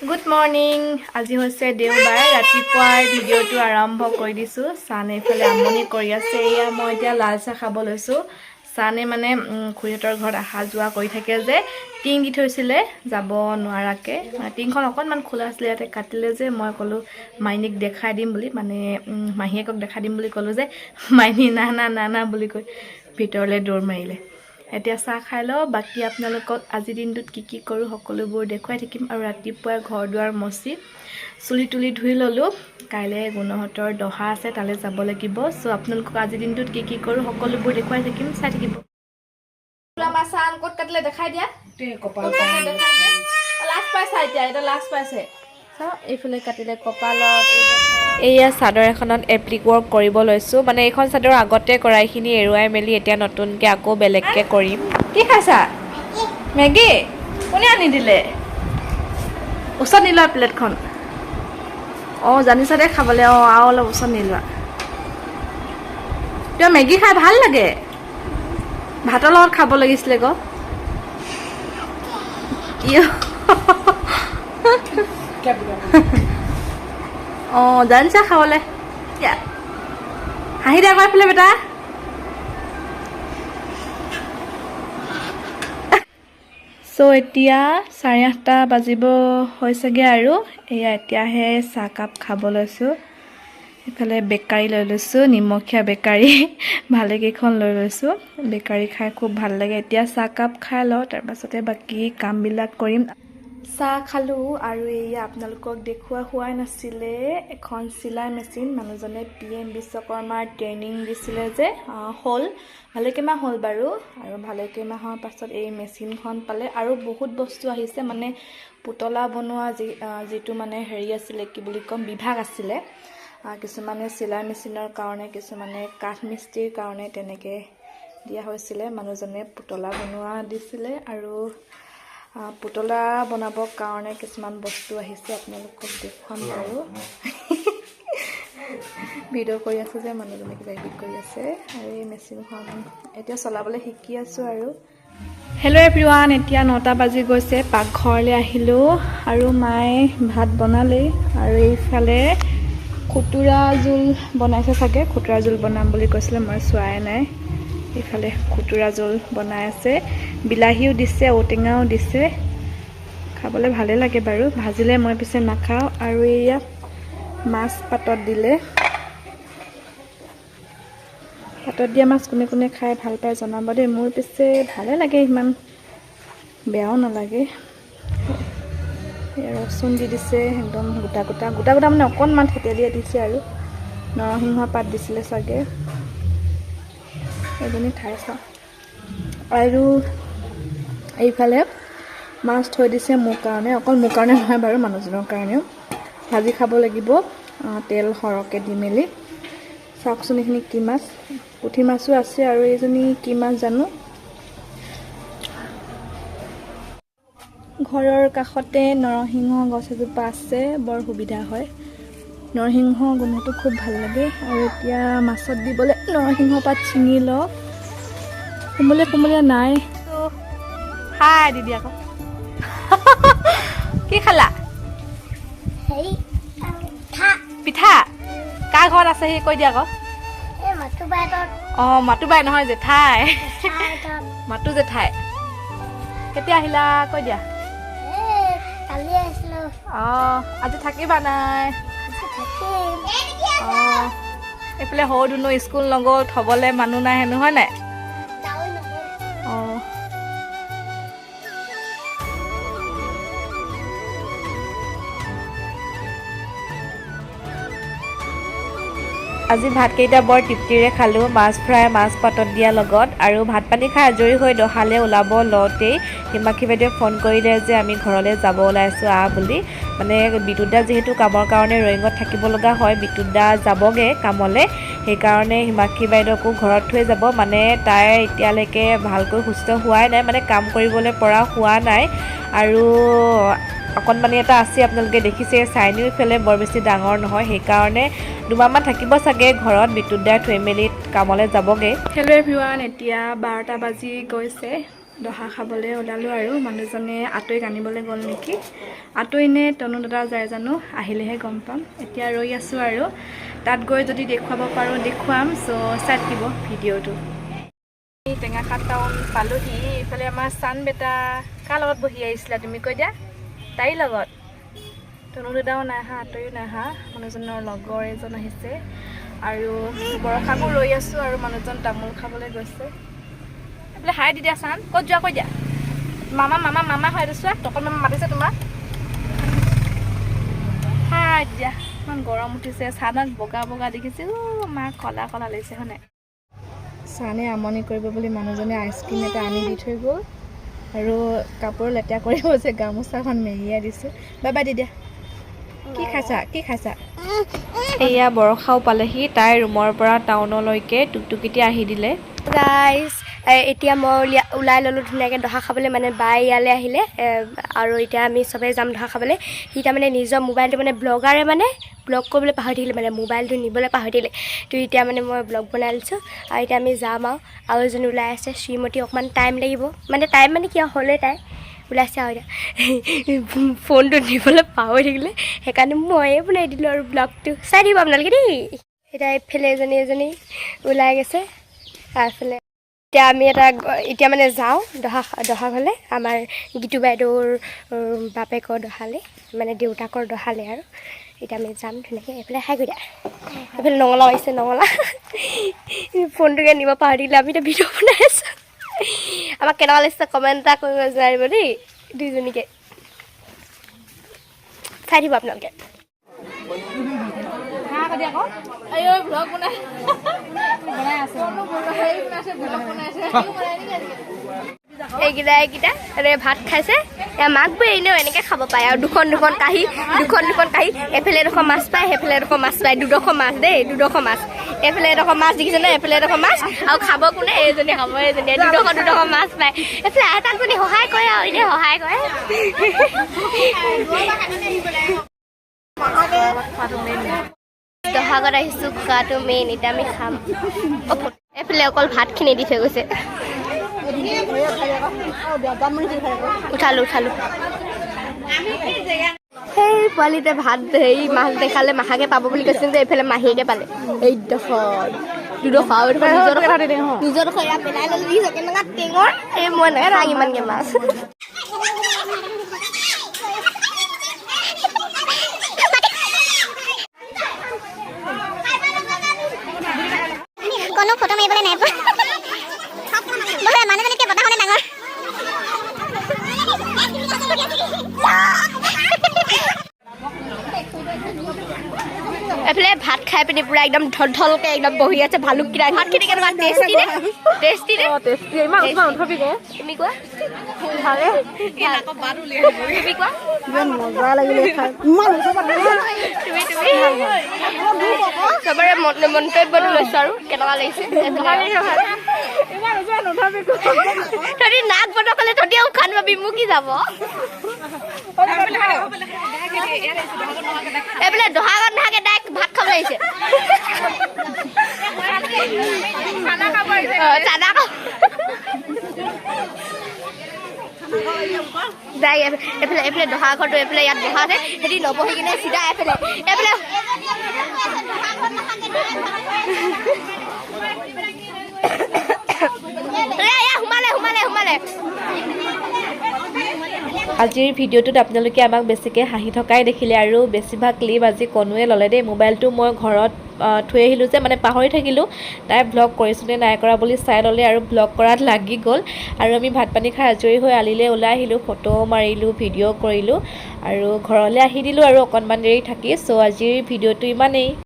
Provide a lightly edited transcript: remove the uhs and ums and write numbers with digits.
Good morning. আজি হৈছে দেওবাৰ। ৰাতিপুৱাৰ ভিডিঅ'টো আৰম্ভ কৰি দিছোঁ। চানে এইফালে আমনি কৰি আছে। এয়া মই এতিয়া লাল চাহ খাব লৈছোঁ। চানে মানে খুৰীহঁতৰ ঘৰত অহা যোৱা কৰি থাকে যে টিং দি থৈছিলে যাব নোৱাৰাকৈ। টিংখন অকণমান খোলা আছিলে, ইয়াতে কাটিলে যে মই ক'লোঁ মাইনীক দেখাই দিম বুলি, মানে মাহীয়েকক দেখাই দিম বুলি ক'লোঁ যে মাইনী না না না না বুলি কৈ ভিতৰলৈ দৌৰ মাৰিলে। এতিয়া চাহ খাই লওঁ, বাকী আপোনালোকক আজিৰ দিনটোত কি কৰোঁ সকলোবোৰ দেখুৱাই থাকিম। আৰু ৰাতিপুৱাই ঘৰ দুৱাৰ মচি চুলি তুলি ধুই ল'লোঁ। কাইলৈ গুণহঁতৰ দহা আছে, তালৈ যাব লাগিব। চ' আপোনালোকক আজিৰ দিনটোত কি কৰোঁ সকলোবোৰ দেখুৱাই থাকিম, চাই থাকিব। আমাৰ চাহ ক'ত কাটিলে দেখাই দিয়া। লাষ্ট পাইছা এতিয়া, এটা লাষ্ট পাইছে। চাওঁ এইফালে কাটিলে কপালত। এইয়া চাদৰ এখনত এপ্লিক ৱৰ্ক কৰিব লৈছোঁ। মানে এইখন চাদৰ আগতে কৰা, এইখিনি এৰুৱাই মেলি এতিয়া নতুনকৈ আকৌ বেলেগকৈ কৰিম। কি খাইছা? মেগী? কোনে আনি দিলে? ওচৰত নিলোৱা প্লেটখন। অঁ জানিছা দে খাবলৈ। অঁ আৰু অলপ ওচৰত নিলোৱা। এতিয়া মেগী খাই ভাল লাগে, ভাতৰ লগত খাব লাগিছিলে গ। অঁ জানিছা খাবলৈ। হাঁহি দে আমাৰ এইফালে বেটা। চ' এতিয়া 8:30 বাজিব হৈছেগৈ আৰু এয়া এতিয়াহে চাহকাপ খাব লৈছোঁ। এইফালে বেকাৰী লৈ লৈছোঁ, নিমখীয়া বেকাৰী ভালেকেইখন লৈ লৈছোঁ। বেকাৰী খাই খুব ভাল লাগে। এতিয়া চাহকাপ খাই লওঁ, তাৰপাছতে বাকী কামবিলাক কৰিম। চাহ খালোঁ আৰু এয়া আপোনালোকক দেখুওৱা হোৱাই নাছিলে, এখন চিলাই মেচিন মানুহজনে PM বিশ্বকৰ্মাৰ ট্ৰেইনিং দিছিলে যে হ'ল ভালেকেইমাহ হ'ল বাৰু। আৰু ভালেকেইমাহৰ পাছত এই মেচিনখন পালে আৰু বহুত বস্তু আহিছে। মানে পুতলা বনোৱা যিটো মানে হেৰি আছিলে, কি বুলি ক'ম, বিভাগ আছিলে। কিছুমানে চিলাই মেচিনৰ কাৰণে, কিছুমানে কাঠ মিস্ত্ৰীৰ কাৰণে তেনেকৈ দিয়া হৈছিলে। মানুহজনে পুতলা বনোৱা দিছিলে আৰু পুতলা বনাবৰ কাৰণে কিছুমান বস্তু আহিছে, আপোনালোকক দেখুৱাম বাৰু। ভিডিঅ' কৰি আছোঁ যে মানুহজনে কিবা কিবি কৰি আছে। আৰু এই মেচিনখন এতিয়া চলাবলৈ শিকি আছোঁ আৰু। হেল্ল' এভৰিৱান, এতিয়া 9টা বাজি গৈছে। পাকঘৰলৈ আহিলোঁ আৰু মায়ে ভাত বনালেই। আৰু এইফালে খুতুৰা জোল বনাইছে চাগে, খুতুৰা জোল বনাম বুলি কৈছিলে, মই চোৱাই নাই। এইফালে খুতুৰা জোল বনাই আছে, বিলাহীও দিছে, ঔটেঙাও দিছে। খাবলৈ ভালে লাগে বাৰু, ভাজিলে মই পিছে নাখাওঁ। আৰু এয়া মাছ পাতত দিলে। পাতত দিয়া মাছ কোনে কোনে খাই ভাল পায় জনাব দেই। মোৰ পিছে ভালে লাগে, ইমান বেয়াও নালাগে। ৰচুন দি দিছে, একদম গোটা গোটা মানে অকণমান থেতেলিয়াই দিছে। আৰু নৰসিংহ পাত দিছিলে চাগে, এজনী খাই চাওঁ। আৰু এইফালে মাছ থৈ দিছে মোৰ কাৰণে, অকল মোৰ কাৰণে নহয় বাৰু, মানুহজনৰ কাৰণেও ভাজি খাব লাগিব, তেল সৰহকৈ দি মেলি। চাওকচোন এইখিনি কি মাছ, পুঠি মাছো আছে। আৰু এইজনী কি মাছ জানো। ঘৰৰ কাষতে নৰসিংহ গছ এজোপা আছে, বৰ সুবিধা হয়। নৰসিংহ গোন্ধটো খুব ভাল লাগে। আৰু এতিয়া মাছত দিবলৈ নৰসিংহ পাত ছিঙি লওঁ। কোমলীয়া নাই। হাই দিদি আকৌ। কি খালা? পিঠা কাৰ ঘৰত আছে সি কৈ দিয়া আকৌ। অঁ মাতুবাই নহয়, জেঠাই। মাতু জেঠাই। কেতিয়া আহিলা কৈ দিয়া। অঁ আজি থাকিবা নাই? অঁ এইফালে সৰু ধুনু স্কুল নগ'ল, থ'বলৈ মানুহ নাই হেনো, হয় নাই? অঁ আজি ভাতকেইটা বৰ তৃপ্তিৰে খালোঁ, মাছ ফ্ৰাই, মাছ পাতত দিয়া লগত। আৰু ভাত পানী খাই আজৰি হৈ দহালৈ ওলাব লওঁতেই হিমাক্ষী বাইদেৱে ফোন কৰিলে যে আমি ঘৰলৈ যাব ওলাইছোঁ বুলি। মানে বিদ্যুৎ যিহেতু কামৰ কাৰণে ৰয়িঙত থাকিব লগা হয়, বিদ্যুৎ যাবগৈ কামলৈ, সেইকাৰণে হিমাক্ষী বাইদেউকো ঘৰত থৈ যাব। মানে তাই এতিয়ালৈকে ভালকৈ সুস্থ হোৱাই নাই, মানে কাম কৰিবলৈ পৰা হোৱা নাই। আৰু অকণমানি এটা আছে, আপোনালোকে দেখিছে, চাইনিও ইফালে বৰ বেছি ডাঙৰ নহয়, সেইকাৰণে দুমাহমান থাকিব চাগে ঘৰত, বিদ্যুৎ থৈ মেলি কামলৈ যাবগৈ। হেল্ল' এভৰিৱান, এতিয়া 12টা বাজি গৈছে। দহা খাবলৈ ওলালোঁ আৰু মানুহজনে আঁতৰিক আনিবলৈ গ'ল নেকি। আঁতৰি নে তনু দাদা যায় জানো, আহিলেহে গম পাম। এতিয়া ৰৈ আছোঁ আৰু তাত গৈ যদি দেখুৱাব পাৰোঁ দেখুৱাম। চ' চাই থাকিব ভিডিঅ'টো। টেঙাখাত টাউন পালোহি। এইফালে আমাৰ চান বেটা কাৰ লগত বহি আহিছিলা তুমি কৈ দিয়া? তাইৰ লগত। তনু দাদাও নাই অহা, আঁতৰিও নাই অহা। মানুহজনৰ লগৰ এজন আহিছে আৰু বৰষাকো ৰৈ আছোঁ আৰু মানুহজন তামোল খাবলৈ গৈছে। এইফালে হাই দি দিয়া চান, ক'ত যোৱা কৈ দিয়া? মামা মামা মামা হয় চোৱা, তকল মামা মাতিছে তোমাক। হাই দিয়া। ইমান গৰম উঠিছে, চানত বগা বগা দেখিছে। মাক কলা কলা লাগিছে হয়নে? চানে আমনি কৰিব বুলি মানুহজনে আইচক্ৰীম এটা আনি দি থৈ গ'ল আৰু কাপোৰ লেতেৰা কৰি হৈছে, গামোচাখন মেৰিয়াই দিছোঁ। বাই বাই দি দিয়া। কি খাইছা কি খাইছা? এয়া বৰষাও পালেহি। তাই ৰুমৰ পৰা টাউনলৈকে টুকটুকিতে আহি দিলে। গাইজ এতিয়া মই ওলাই ল'লোঁ ধুনীয়াকৈ দহা খাবলৈ, মানে বাই ইয়ালৈ আহিলে আৰু এতিয়া আমি চবেই যাম দহা খাবলৈ। সি তাৰমানে নিজৰ মোবাইলটো মানে ব্লগাৰে মানে ব্লগ কৰিবলৈ পাহৰি থাকিলে, মানে মোবাইলটো নিবলৈ পাহৰি থাকিলে। তো এতিয়া মানে মই ব্লগ বনাই লৈছোঁ আৰু এতিয়া আমি যাম আৰু এজনী ওলাই আছে শ্ৰীমতী। অকণমান টাইম লাগিব, মানে টাইম মানে কি হ'লে তাই ওলাইছে আৰু এতিয়া ফোনটো নিবলৈ পাহৰি থাকিলে, সেইকাৰণে ময়ে বনাই দিলোঁ আৰু ব্লগটো। চাই দিব আপোনালোকে দেই। এতিয়া এইফালে এজনী ওলাই গৈছে তাৰফালে। এতিয়া আমি এতিয়া মানে যাওঁ দহা ঘৰলৈ, আমাৰ গীতু বাইদেউৰ বাপেকৰ দহালে, মানে দেউতাকৰ দহালে আৰু। এতিয়া আমি যাম ধুনীয়াকৈ। এইফালে হাই কৰি দিয়া। এইফালে নঙলাও আহিছে, নঙলা ফোনটোকে নিব পাহৰি দিলে। আমি এতিয়া ভিডিঅ' বনাই আছোঁ। আমাক কেনেকুৱা লাগিছে কমেণ্ট এটা কৰিব নোৱাৰিব দেই, দুইজনীকে। চাই দিব আপোনালোকে। এইকেইটা ভাত খাইছে। মাক বোৰে এনেও এনেকৈ খাব পাৰে আৰু দুখন কাঁহী এফালে এডোখৰ মাছ পায়, সেইফালে এডোখৰ মাছ পায়। দুডোখৰ মাছ দেই, দুডোখৰ মাছ। এইফালে এডোখৰ মাছ দেখিছে নে? এইফালে এডোখৰ মাছ। আৰু খাব কোনে? এইজনীয়ে খাব, এইজনীয়ে দুডোখৰ মাছ পায়। এইফালে আইতাকজনী সহায় কৰে আৰু এনেই সহায় কৰে। দহাগত আহিছোঁ, খোৱাটো মেইন। এতিয়া আমি খাম। এইফালে অকল ভাতখিনি দি থৈ গৈছে। উঠালোঁ। সেই পোৱালিতে ভাত মাছ দেখালে মাহাকে পাব বুলি কৈছিল যে, এইফালে মাহীকে পালে। দুডোখৰ নিজৰ এয়া পেলাই ল'লে কেনেকুৱা টেঙৰ। এই মই নাখাওঁ ইমানকৈ মাছ। কোনো ফটো মাৰিবলৈ নাই পোৱা। মানুহজনীকে বতাহনে ডাঙৰ। এইফালে ভাত খাই পিনি পুৰা একদম ঢলকে একদম বহি আছে ভালুককেইটা। ভাতখিনি কেনেকুৱা টেষ্টি নে? তুমি কোৱা। মজা লাগিলে খাই। চবৰে মন্তব্যটো লৈছো আৰু কেনেকুৱা লাগিছে। তহঁতি নাক বন্ধ কৰিলে তহঁতি উশাহ নাপাবি, মুকি যাব। এইফালে দহাগত নাহাকে ডাইৰেক্ট ভাত খাব লাগিছে। যাই এইফালে দহা ঘৰটো এইফালে ইয়াত বহা আছে, সিহঁতি নবহি কিনে চিধা এইফালে সোমালে। আজিৰ ভিডিঅ'টোত আপোনালোকে আমাক বেছিকৈ হাঁহি থকাই দেখিলে আৰু বেছিভাগ ক্লিপ আজি কনুৱে ল'লে দেই। মোবাইলটো মই ঘৰত থৈ আহিলোঁ যে, মানে পাহৰি থাকিলোঁ। তাই ভ্লগ কৰিছোঁ নে নাই কৰা বুলি চাই ল'লে আৰু ভ্লগ কৰাত লাগি গ'ল। আৰু আমি ভাত পানী খাই আজৰি হৈ আলিলৈ ওলাই আহিলোঁ, ফটো মাৰিলোঁ, ভিডিঅ' কৰিলোঁ আৰু ঘৰলৈ আহি দিলোঁ আৰু অকণমান দেৰি থাকি। চ' আজিৰ ভিডিঅ'টো ইমানেই।